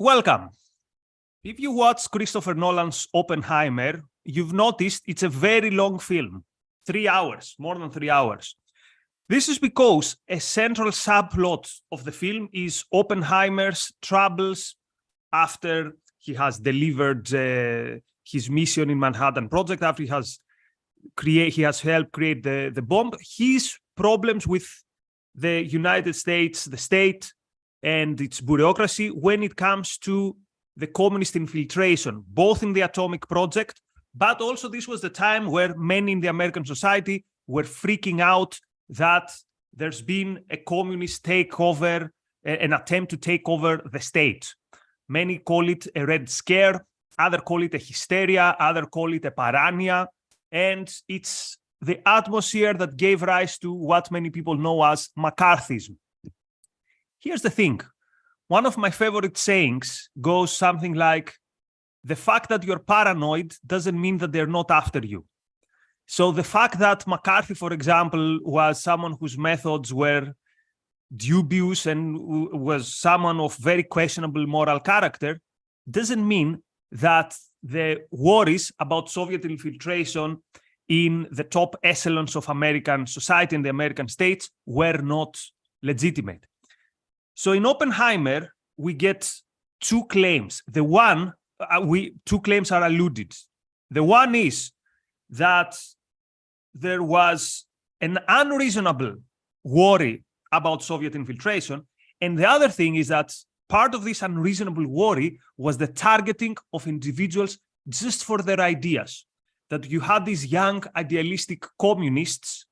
Welcome. If you watch Christopher Nolan's Oppenheimer, you've noticed it's a very long film, 3 hours, more than 3 hours. This is because a central subplot of the film is Oppenheimer's troubles after he has delivered his mission in Manhattan Project, after he has helped create the bomb, his problems with the United States, the state, and its bureaucracy when it comes to the communist infiltration, both in the atomic project, but also this was the time where many in the American society were freaking out that there's been a communist takeover, an attempt to take over the state. Many call it a Red Scare, others call it a hysteria, others call it a paranoia, and it's the atmosphere that gave rise to what many people know as McCarthyism. Here's the thing. One of my favorite sayings goes something like, the fact that you're paranoid doesn't mean that they're not after you. So the fact that McCarthy, for example, was someone whose methods were dubious and was someone of very questionable moral character doesn't mean that the worries about Soviet infiltration in the top echelons of American society and the American states were not legitimate. So in Oppenheimer, we get two claims. Two claims are alluded. The one is that there was an unreasonable worry about Soviet infiltration. And the other thing is that part of this unreasonable worry was the targeting of individuals just for their ideas. That you had these young idealistic communists,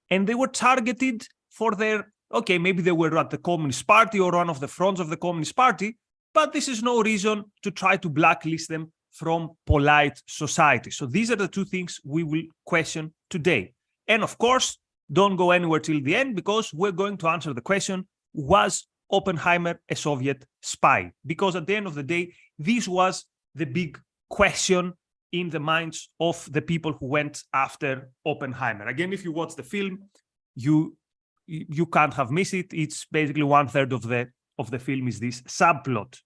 and they were targeted for their, okay, maybe they were at the Communist Party or one of the fronts of the Communist Party, but this is no reason to try to blacklist them from polite society. So these are the two things we will question today. And of course, don't go anywhere till the end, because we're going to answer the question, was Oppenheimer a Soviet spy? Because at the end of the day, this was the big question in the minds of the people who went after Oppenheimer. Again, if you watch the film, you can't have missed it. It's basically 1/3 of the film is this subplot.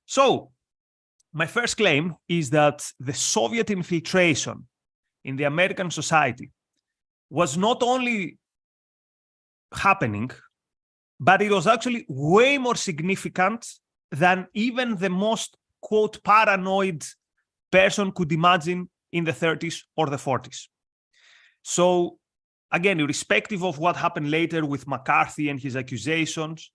So my first claim is that the Soviet infiltration in the American society was not only happening, but it was actually way more significant than even the most, quote, paranoid person could imagine in the 30s or the 40s. So again, irrespective of what happened later with McCarthy and his accusations,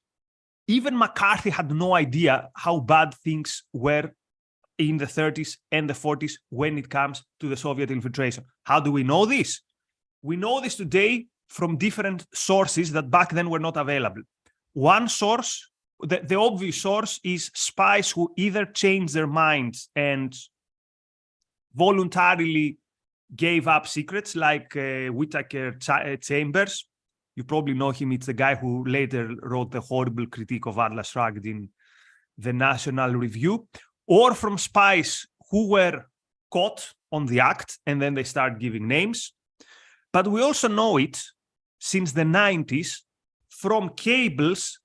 even McCarthy had no idea how bad things were in the 30s and the 40s when it comes to the Soviet infiltration. How do we know this? We know this today from different sources that back then were not available. One source, the obvious source, is spies who either changed their minds and voluntarily gave up secrets, like Whittaker Chambers. You probably know him. It's the guy who later wrote the horrible critique of Atlas Shrugged in the National Review, or from spies who were caught on the act and then they start giving names. But we also know it since the 90s from cables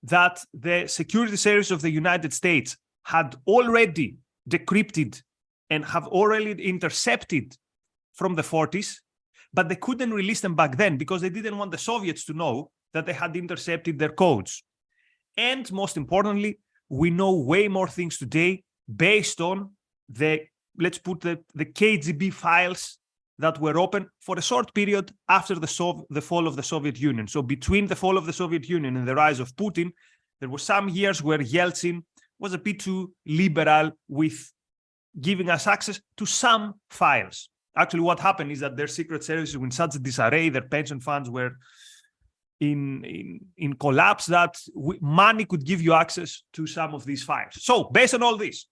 that the security service of the United States had already decrypted and have already intercepted from the 40s, but they couldn't release them back then because they didn't want the Soviets to know that they had intercepted their codes. And most importantly, we know way more things today based on the KGB files that were open for a short period after the fall of the Soviet Union. So between the fall of the Soviet Union and the rise of Putin, there were some years where Yeltsin was a bit too liberal with giving us access to some files. Actually, what happened is that their secret services were in such a disarray, their pension funds were in collapse, that money could give you access to some of these files. So based on all this,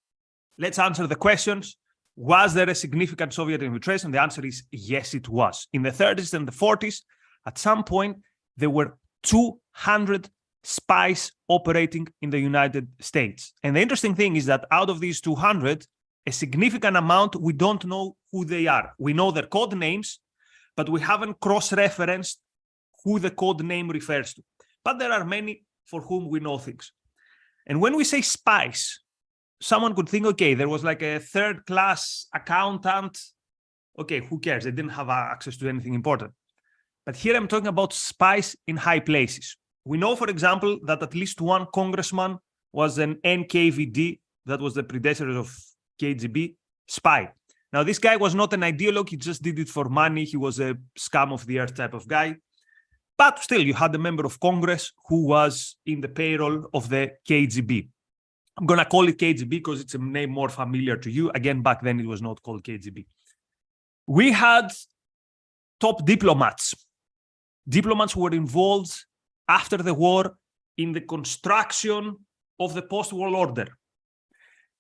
let's answer the questions. Was there a significant Soviet infiltration? The answer is yes, it was. In the 30s and the 40s, at some point, there were 200 spies operating in the United States. And the interesting thing is that out of these 200, a significant amount, we don't know who they are. We know their code names, but we haven't cross-referenced who the code name refers to. But there are many for whom we know things. And when we say spies, someone could think, okay, there was like a third-class accountant. Okay, who cares? They didn't have access to anything important. But here I'm talking about spies in high places. We know, for example, that at least one congressman was an NKVD, that was the predecessor of KGB, spy. Now, this guy was not an ideologue. He just did it for money. He was a scum of the earth type of guy. But still, you had a member of Congress who was in the payroll of the KGB. I'm going to call it KGB because it's a name more familiar to you. Again, back then, it was not called KGB. We had top diplomats. Diplomats who were involved after the war in the construction of the post-war order.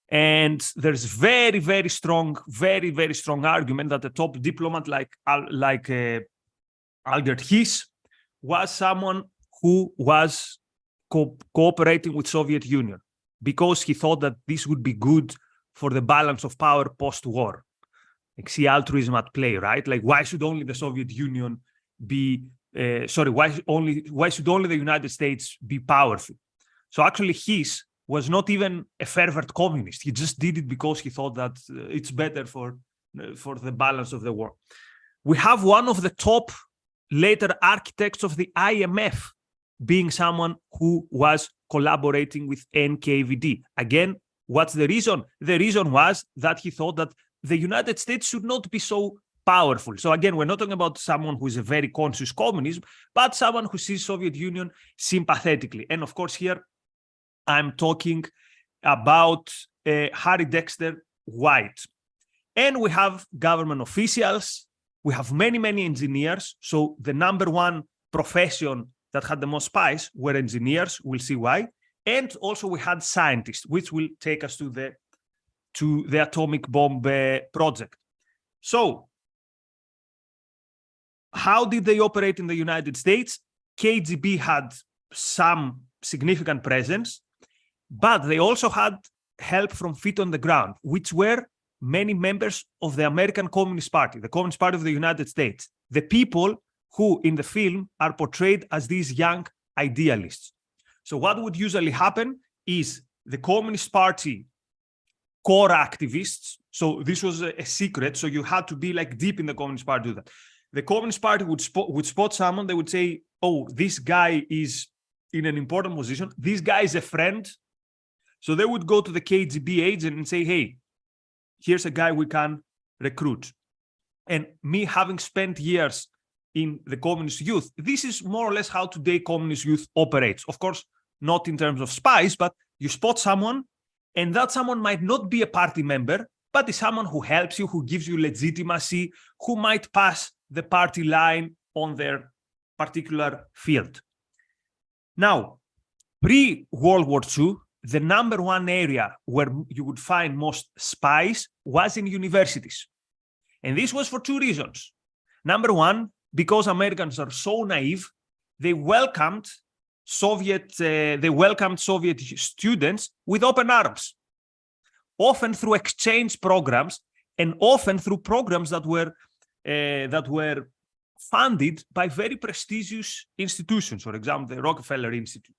And there's very, very strong argument that a top diplomat like Albert Hiss was someone who was cooperating with Soviet Union because he thought that this would be good for the balance of power post-war. Like, see altruism at play, right? Like, why should only the Soviet Union be, why should only the United States be powerful? So actually Hiss was not even a fervent communist. He just did it because he thought that it's better for the balance of the war. We have one of the top later architects of the IMF being someone who was collaborating with NKVD. Again, what's the reason? The reason was that he thought that the United States should not be so powerful. So again, we're not talking about someone who is a very conscious communist, but someone who sees Soviet Union sympathetically. And of course, here I'm talking about Harry Dexter White. And we have government officials. We have many engineers. So the number one profession that had the most spies were engineers. We'll see why. And also we had scientists, which will take us to the atomic bomb project. So how did they operate in the United States? KGB had some significant presence, but they also had help from feet on the ground, which were many members of the American Communist Party, the Communist Party of the United States, the people who in the film are portrayed as these young idealists. So what would usually happen is the Communist Party core activists, so this was a secret, so you had to be like deep in the Communist Party to do that. The Communist Party would spot someone, they would say, oh, this guy is in an important position, this guy is a friend. So they would go to the KGB agent and say, hey, here's a guy we can recruit. And me having spent years in the communist youth, this is more or less how today communist youth operates. Of course, not in terms of spies, but you spot someone, and that someone might not be a party member, but is someone who helps you, who gives you legitimacy, who might pass the party line on their particular field. Now, pre-World War II, the number one area where you would find most spies was in universities. And this was for two reasons. Number one, because Americans are so naive, they welcomed Soviet students with open arms, often through exchange programs and often through programs that were funded by very prestigious institutions, for example, the Rockefeller Institute.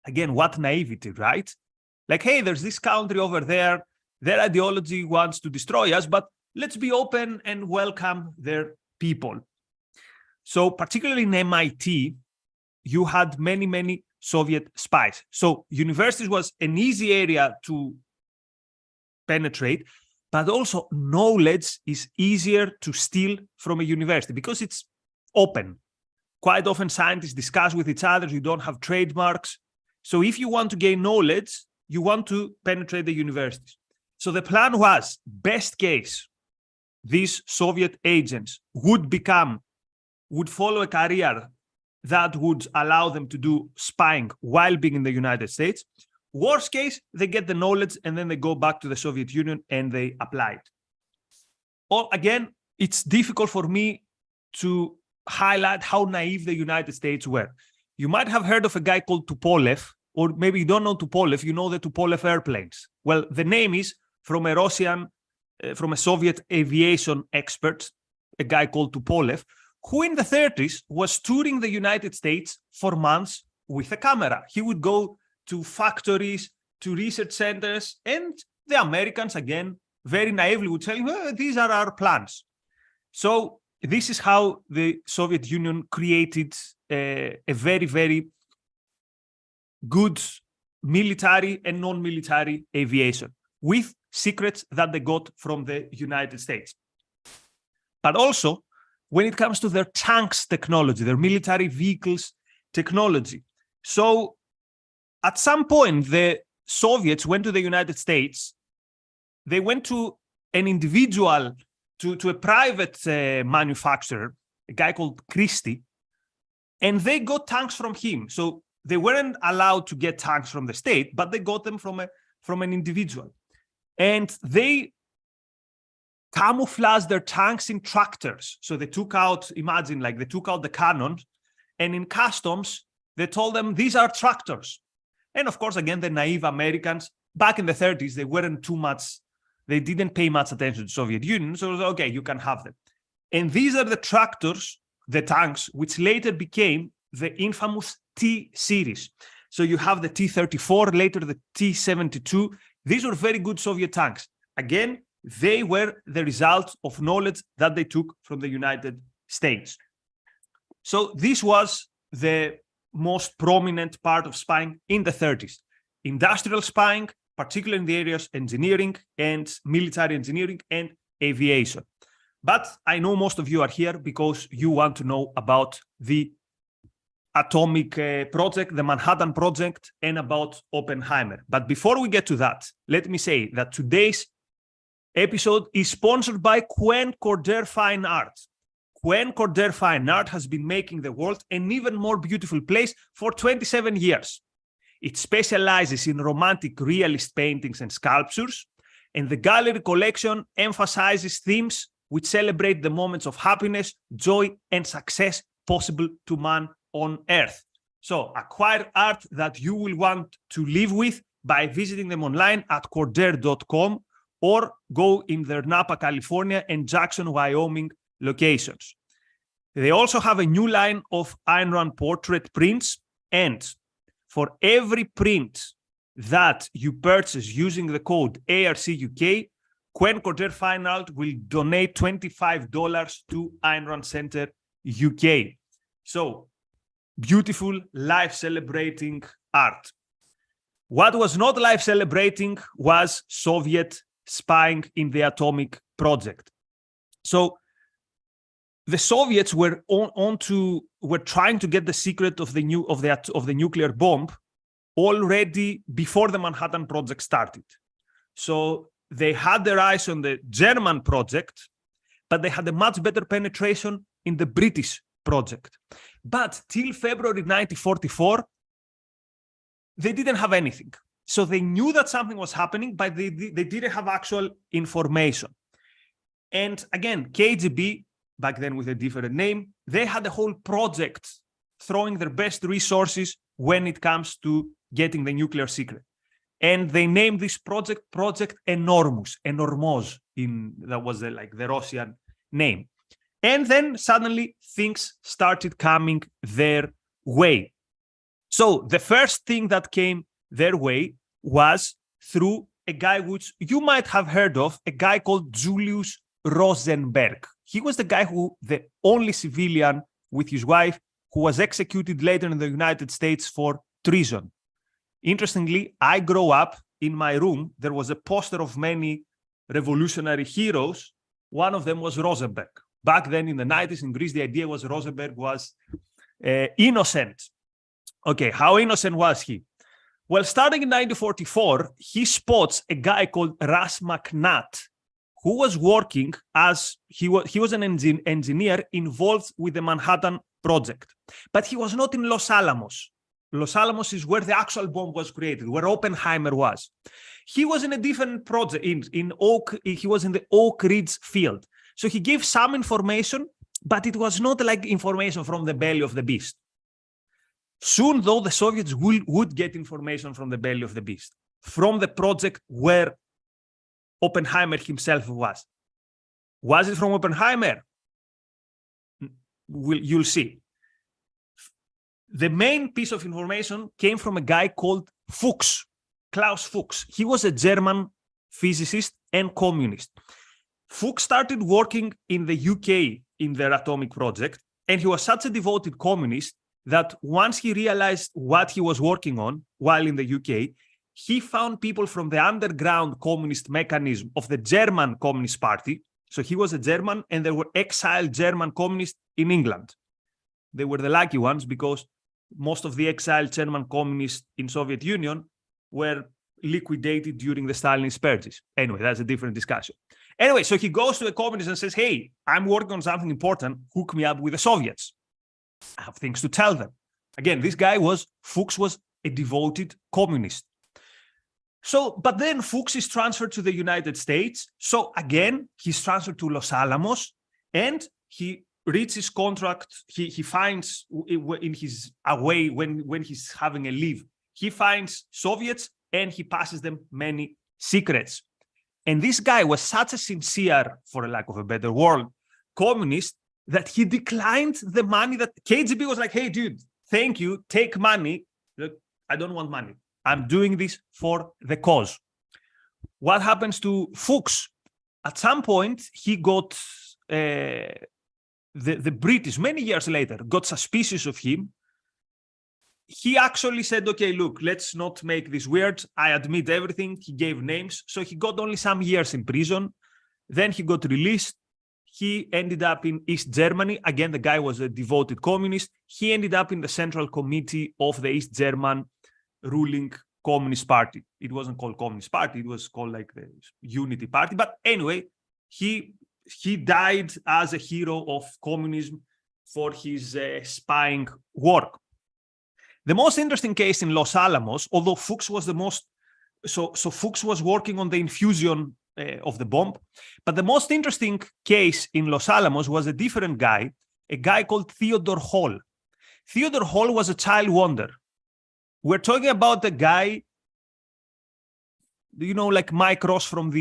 Again, what naivety, right? Like, hey, there's this country over there, their ideology wants to destroy us, but let's be open and welcome their people. So particularly in MIT, you had many Soviet spies. So universities was an easy area to penetrate, but also knowledge is easier to steal from a university because it's open. Quite often scientists discuss with each other, you don't have trademarks. So if you want to gain knowledge, you want to penetrate the universities. So the plan was, best case, these Soviet agents would follow a career that would allow them to do spying while being in the United States. Worst case, they get the knowledge and then they go back to the Soviet Union and they apply it. Or again, it's difficult for me to highlight how naive the United States were. You might have heard of a guy called Tupolev, or maybe you don't know Tupolev, you know the Tupolev airplanes. Well, the name is from a Soviet aviation expert, a guy called Tupolev, who in the 30s was touring the United States for months with a camera. He would go to factories, to research centers, and the Americans, again, very naively would tell you, these are our plans. So this is how the Soviet Union created a very, very good military and non-military aviation with secrets that they got from the United States. But also, when it comes to their tanks technology, their military vehicles technology. So at some point, the Soviets went to the United States. They went to an individual, to a private manufacturer, a guy called Christie, and they got tanks from him. So they weren't allowed to get tanks from the state, but they got them from an individual. And they camouflaged their tanks in tractors. So they took out, imagine, like they took out the cannon, and in customs, they told them, these are tractors. And of course, again, the naive Americans, back in the 30s, they didn't pay much attention to the Soviet Union. So it was, okay, you can have them. And these are the tractors, the tanks, which later became the infamous T series. So you have the T-34, later the T-72. These were very good Soviet tanks. Again, they were the result of knowledge that they took from the United States. So this was the most prominent part of spying in the 30s. Industrial spying, particularly in the areas of engineering and military engineering and aviation. But I know most of you are here because you want to know about the atomic project, the Manhattan Project, and about Oppenheimer. But before we get to that, let me say that today's episode is sponsored by Quent Cordair Fine Art. Quent Cordair Fine Art has been making the world an even more beautiful place for 27 years. It specializes in romantic realist paintings and sculptures, and the gallery collection emphasizes themes which celebrate the moments of happiness, joy, and success possible to man on Earth. So acquire art that you will want to live with by visiting them online at cordair.com or go in their Napa, California and Jackson, Wyoming locations. They also have a new line of Ayn Rand portrait prints, and for every print that you purchase using the code ARCUK, Quent Cordair Fine Art will donate $25 to Ayn Rand Center UK. So, beautiful, life-celebrating art. What was not life-celebrating was Soviet spying in the atomic project. So, the Soviets were trying to get the secret of the nuclear bomb already before the Manhattan Project started. So they had their eyes on the German project, but they had a much better penetration in the British project. But till February 1944, they didn't have anything. So they knew that something was happening, but they didn't have actual information. And again, KGB, back then with a different name, they had a whole project throwing their best resources when it comes to getting the nuclear secret. And they named this project Enormous, Enormos, that was the Russian name. And then suddenly things started coming their way. So the first thing that came their way was through a guy which you might have heard of, a guy called Julius Rosenberg. He was the only civilian with his wife who was executed later in the United States for treason. Interestingly, I grew up in my room. There was a poster of many revolutionary heroes. One of them was Rosenberg. Back then in the 90s in Greece, the idea was Rosenberg was innocent. Okay, how innocent was he? Well, starting in 1944, he spots a guy called Ras McNutt, who was working as, he was an engineer involved with the Manhattan Project. But he was not in Los Alamos. Los Alamos is where the actual bomb was created, where Oppenheimer was. He was in a different project, he was in the Oak Ridge field. So he gave some information, but it was not like information from the belly of the beast. Soon, though, the Soviets would get information from the belly of the beast, from the project where Oppenheimer himself was. Was it from Oppenheimer? You'll see. The main piece of information came from a guy called Fuchs. Klaus Fuchs. He was a German physicist and communist. Fuchs started working in the UK in their atomic project, and he was such a devoted communist that once he realized what he was working on while in the UK, he found people from the underground communist mechanism of the German Communist Party. So he was a German, and there were exiled German communists in England. They were the lucky ones because most of the exiled German communists in Soviet Union were liquidated during the Stalinist purges. Anyway, that's a different discussion. Anyway, so he goes to the communists and says, hey, I'm working on something important. Hook me up with the Soviets. I have things to tell them. Again, this guy Fuchs was a devoted communist. So, but then Fuchs is transferred to the United States. So again, he's transferred to Los Alamos, and he reaches contract. He finds in his away when he's having a leave, he finds Soviets and he passes them many secrets. And this guy was such a sincere, for a lack of a better word, communist that he declined the money that KGB was like, hey, dude, thank you, take money. Look, I don't want money. I'm doing this for the cause. What happens to Fuchs? At some point, he got, the British, many years later, got suspicious of him. He actually said, okay, look, let's not make this weird. I admit everything. He gave names. So he got only some years in prison. Then he got released. He ended up in East Germany. Again, the guy was a devoted communist. He ended up in the Central Committee of the East German ruling Communist Party. It wasn't called Communist Party. It was called like the Unity Party. But anyway, he died as a hero of communism for his spying work. The most interesting case in Los Alamos, although Fuchs was the most, so Fuchs was working on the infusion of the bomb, but the most interesting case in Los Alamos was a different guy, a guy called Theodore Hall. Theodore Hall was a child wonder. We're talking about a guy, you know, like Mike Ross from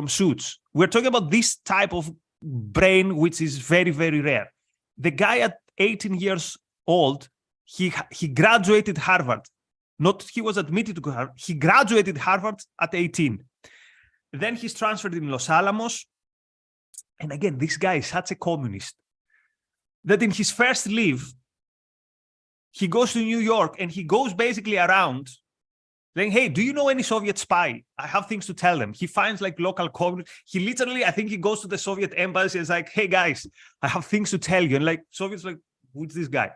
Suits. We're talking about this type of brain, which is very, very rare. The guy at 18 years old, he graduated Harvard. Not he was admitted to Harvard. He graduated Harvard at 18. Then he's transferred in Los Alamos. And again, this guy is such a communist that in his first leave, he goes to New York and he goes basically around saying, hey, do you know any Soviet spy? I have things to tell them. He finds like local communists. He literally, I think he goes to the Soviet embassy and is like, hey guys, I have things to tell you. And like Soviets like, who's this guy?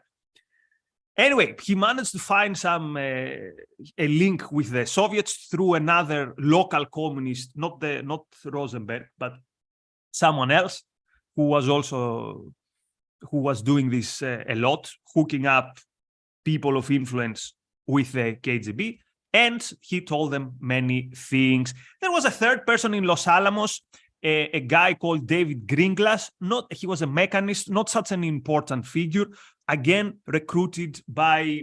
Anyway, he managed to find a link with the Soviets through another local communist, not Rosenberg, but someone else who was doing this a lot, hooking up people of influence with the KGB, and he told them many things. There was a third person in Los Alamos, a guy called David Greenglass. He was a mechanist, not such an important figure. Again, recruited by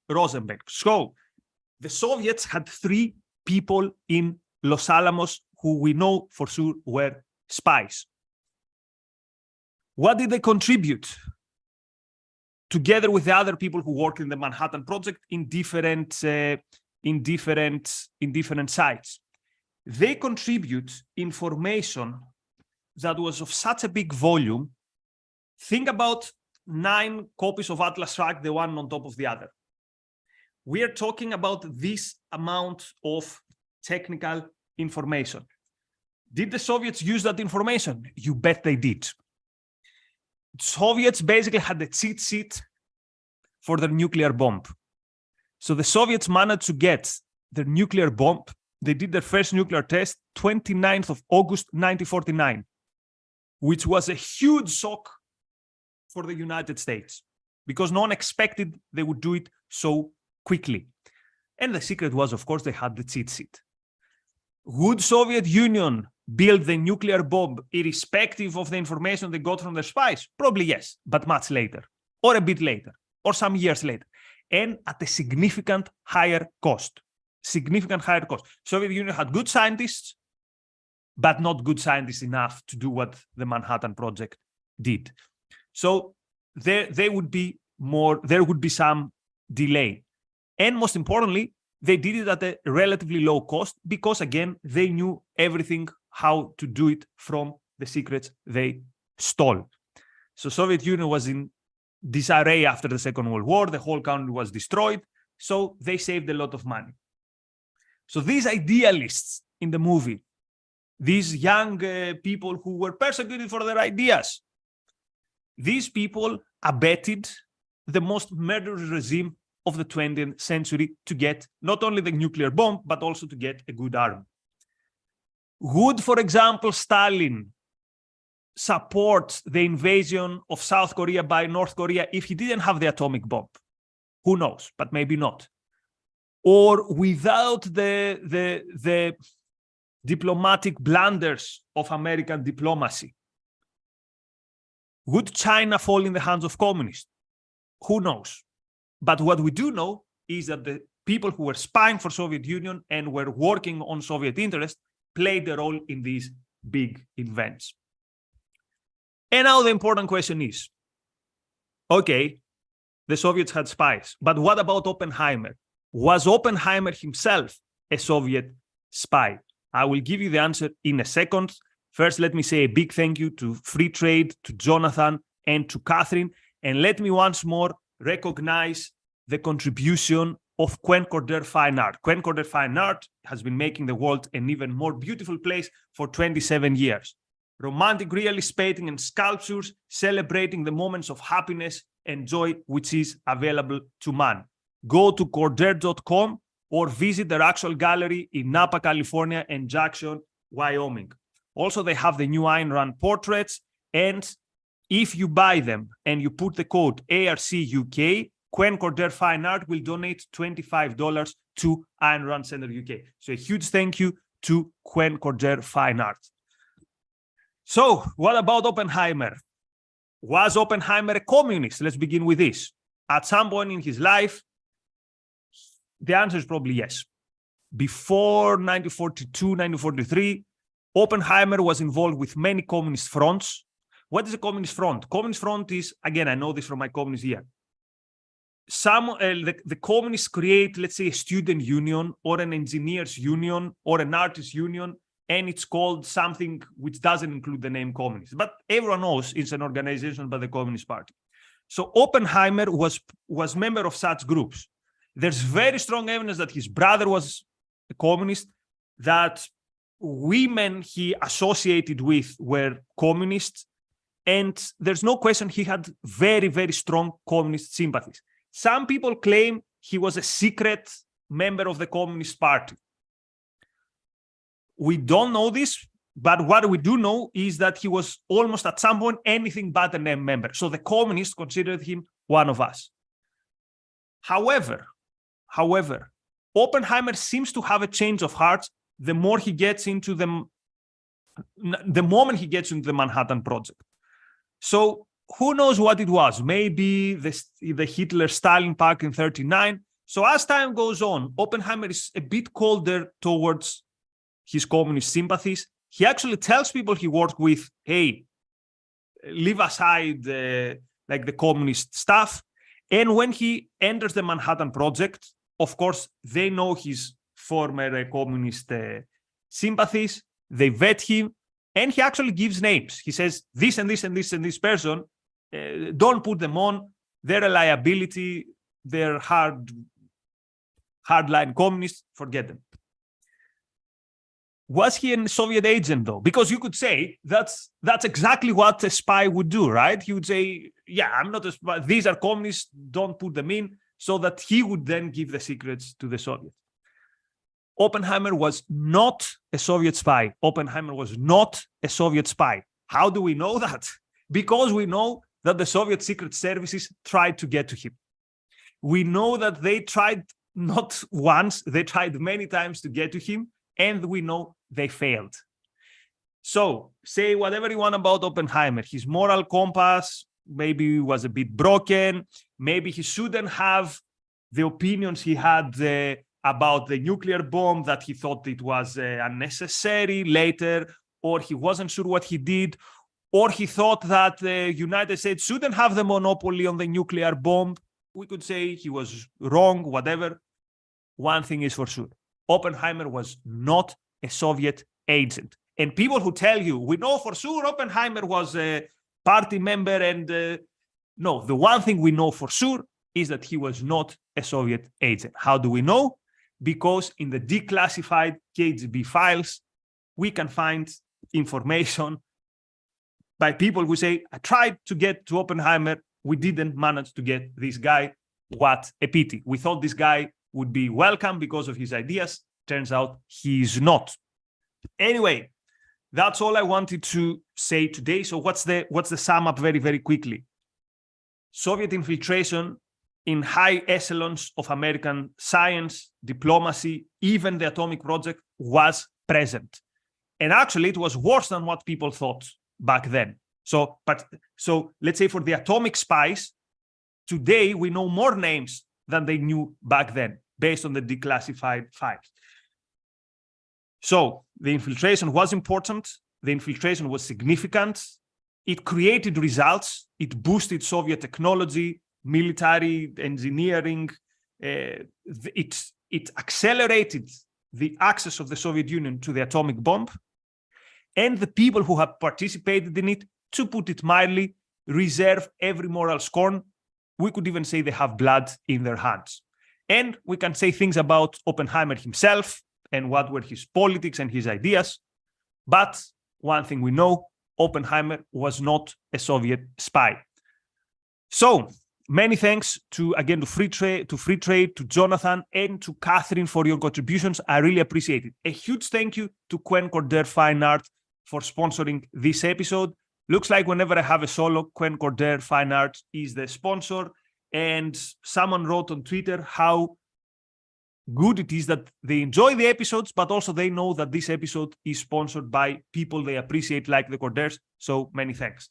Rosenberg. So the Soviets had 3 people in Los Alamos who we know for sure were spies. What did they contribute? Together with the other people who worked in the Manhattan Project in different sites. They contribute information that was of such a big volume. Think about 9 copies of Atlas Shrugged, the one on top of the other. We are talking about this amount of technical information. Did the Soviets use that information? You bet they did. Soviets basically had the cheat sheet for their nuclear bomb. So the Soviets managed to get their nuclear bomb. They did their first nuclear test 29th of August 1949, which was a huge shock for the United States because no one expected they would do it so quickly. And the secret was, of course, they had the cheat sheet. Would Soviet Union build the nuclear bomb irrespective of the information they got from their spies? Probably yes, but much later, or a bit later, or some years later, and at a significant higher cost. Significant higher cost. Soviet Union had good scientists, but not good scientists enough to do what the Manhattan Project did. So there would be some delay. And most importantly, they did it at a relatively low cost because, again, they knew everything how to do it from the secrets they stole. So Soviet Union was in disarray after the Second World War. The whole country was destroyed. So they saved a lot of money. So these idealists in the movie, these young people who were persecuted for their ideas, these people abetted the most murderous regime of the 20th century to get not only the nuclear bomb, but also to get a good army. Would, for example, Stalin support the invasion of South Korea by North Korea if he didn't have the atomic bomb? Who knows, but maybe not. Or without the diplomatic blunders of American diplomacy, would China fall in the hands of communists? Who knows? But what we do know is that the people who were spying for Soviet Union and were working on Soviet interests played a role in these big events. And now the important question is, okay, the Soviets had spies, but what about Oppenheimer? Was Oppenheimer himself a Soviet spy? I will give you the answer in a second. First, let me say a big thank you to Free Trade, to Jonathan, and to Catherine. And let me once more recognize the contribution of Quent Cordair Fine Art. Quent Cordair Fine Art has been making the world an even more beautiful place for 27 years. Romantic realist painting and sculptures celebrating the moments of happiness and joy which is available to man. Go to cordair.com or visit their actual gallery in Napa, California and Jackson, Wyoming. Also, they have the new Ayn Rand portraits, and if you buy them and you put the code ARCUK, Quent Cordair Fine Art will donate $25 to Ayn Rand Center UK. So a huge thank you to Quent Cordair Fine Art. So what about Oppenheimer? Was Oppenheimer a communist? Let's begin with this. At some point in his life, the answer is probably yes. Before 1942, 1943, Oppenheimer was involved with many communist fronts. What is a communist front? Communist front is, again, I know this from my communist year. The communists create, let's say, a student union or an engineers union or an artist union, and it's called something which doesn't include the name communist. But everyone knows it's an organization by the Communist Party. So Oppenheimer was member of such groups. There's very strong evidence that his brother was a communist, that women he associated with were communists, and there's no question he had very, very strong communist sympathies. Some people claim he was a secret member of the Communist Party. We don't know this, but what we do know is that he was almost at some point anything but a member. So the communists considered him one of us. However, Oppenheimer seems to have a change of heart the more he gets into the moment he gets into the Manhattan Project. So who knows what it was? Maybe the Hitler-Stalin Pact in 1939. So as time goes on, Oppenheimer is a bit colder towards his communist sympathies. He actually tells people he worked with, hey, leave aside like the communist stuff. And when he enters the Manhattan Project, of course, they know his former communist sympathies. They vet him, and he actually gives names. He says, this and this and this and this person, don't put them on. They're a liability. They're hardline communists. Forget them. Was he a Soviet agent, though? Because you could say that's exactly what a spy would do, right? He would say, yeah, I'm not a spy. These are communists. Don't put them in, so that he would then give the secrets to the Soviets. Oppenheimer was not a Soviet spy. Oppenheimer was not a Soviet spy. How do we know that? Because we know that the Soviet secret services tried to get to him. We know that they tried not once, they tried many times to get to him, and we know they failed. So say whatever you want about Oppenheimer, his moral compass maybe was a bit broken. Maybe he shouldn't have the opinions he had about the nuclear bomb, that he thought it was unnecessary later, or he wasn't sure what he did, or he thought that the United States shouldn't have the monopoly on the nuclear bomb. We could say he was wrong, whatever. one thing is for sure. Oppenheimer was not a Soviet agent. And people who tell you, we know for sure Oppenheimer was a party member and no, the one thing we know for sure is that he was not a Soviet agent. How do we know? Because in the declassified KGB files, we can find information by people who say, I tried to get to Oppenheimer, we didn't manage to get this guy. What a pity. We thought this guy would be welcome because of his ideas. Turns out he's not. Anyway, that's all I wanted to say today. So what's the sum up very, very quickly? Soviet infiltration in high echelons of American science, diplomacy, even the atomic project was present. And actually, it was worse than what people thought back then. So let's say for the atomic spies, today we know more names than they knew back then, based on the declassified files. So the infiltration was important. The infiltration was significant. It created results. It boosted Soviet technology, military engineering. It accelerated the access of the Soviet Union to the atomic bomb. And the people who have participated in it, to put it mildly, reserve every moral scorn. We could even say they have blood in their hands. And we can say things about Oppenheimer himself and what were his politics and his ideas. But one thing we know, Oppenheimer was not a Soviet spy. So many thanks to Free Trade, to Jonathan, and to Catherine for your contributions. I really appreciate it. A huge thank you to Quent Cordair Fine Art for sponsoring this episode. Looks like whenever I have a solo, Quent Cordair Fine Art is the sponsor. And someone wrote on Twitter how good it is that they enjoy the episodes, but also they know that this episode is sponsored by people they appreciate, like the Cordairs. So many thanks.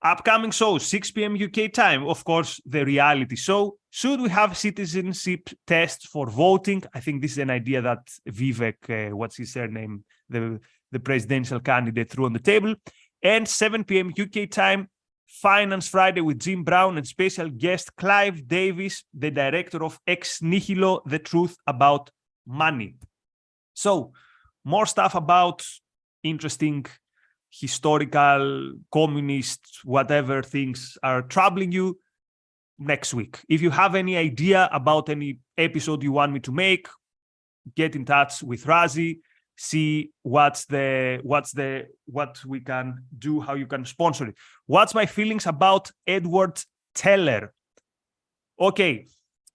Upcoming shows, 6 p.m. UK time, of course, the reality show. Should we have citizenship tests for voting? I think this is an idea that Vivek, what's his surname, the presidential candidate, threw on the table. And 7 p.m. UK time, Finance Friday with Jim Brown and special guest Clive Davis, the director of Ex Nihilo, The Truth About Money. So more stuff about interesting historical, communist, whatever things are troubling you next week. If you have any idea about any episode you want me to make, get in touch with Razi, see what we can do, how you can sponsor it. What's my feelings about Edward Teller? Okay,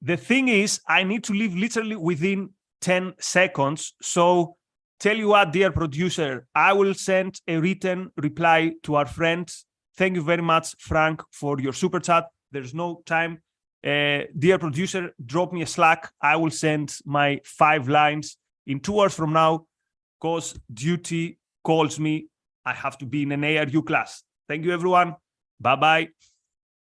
the thing is, I need to leave literally within 10 seconds. So tell you what, dear producer, I will send a written reply to our friends. Thank you very much, Frank, for your super chat. There's no time. Dear producer, drop me a Slack. I will send my 5 lines in 2 hours from now, because duty calls me. I have to be in an ARU class. Thank you, everyone. Bye-bye.